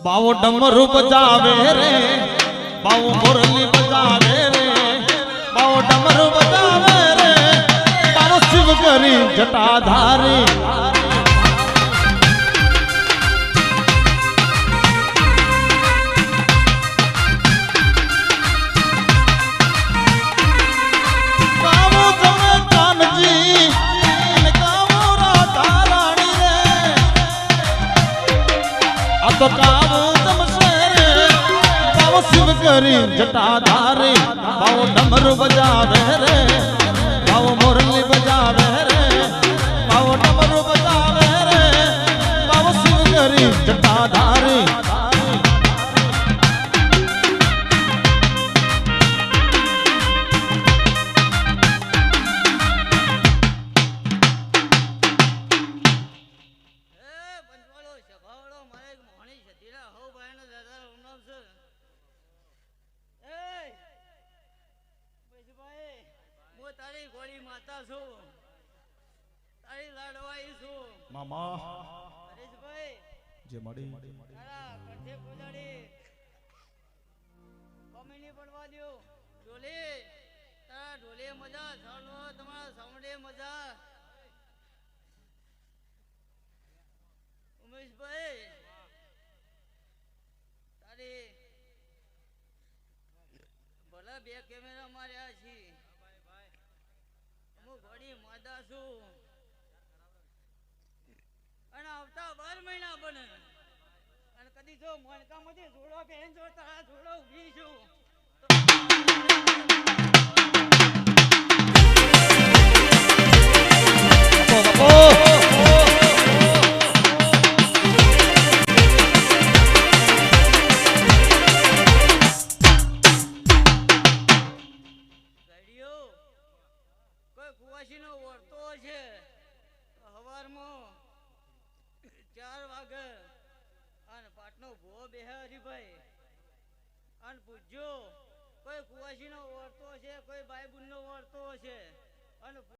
બાવો ડમરૂ બજાવે રે, બાવો મોરલી બજાવે રે, બાવો ડમરૂ બજાવે રે, બાવો શિવ કરી જટાધારી. તો કાવો તમસે રે, બાવો શિવ કરી જટાધારી. બાવો ડમરૂ બજાવે રે, બાવો મોરલી બજાવે રે, બાવો ડમરૂ બજાવે રે, બાવો શિવ કરી જટાધારી. તારી ગોળી માતા છું, તારી લાડવાઈ છું મામા. હરેશભાઈ જે મળી તારા કંઠે પોજાડી કોમેડી પડવા દો. ઢોલે તારા ઢોલે મજા, સાલો તમારા સામડે મજા. ઉમેશભાઈ તારી ભલા બે કેમેરા માર્યા છીએ, ઘોડી માદા છું અને આવતા 12 મહિના બને અને કદી જો મણકામાંથી જોડો બેન જો તારા જોડો ઉભી છું. કુવાસીનો વર્તો છે હવારમાં 4 વાગે અને પાટનો ભો બેહે હરીભાઈ અને પૂછજો કોઈ કુવાસીનો વર્તો છે, કોઈ ભાઈ બુનનો વર્તો છે અને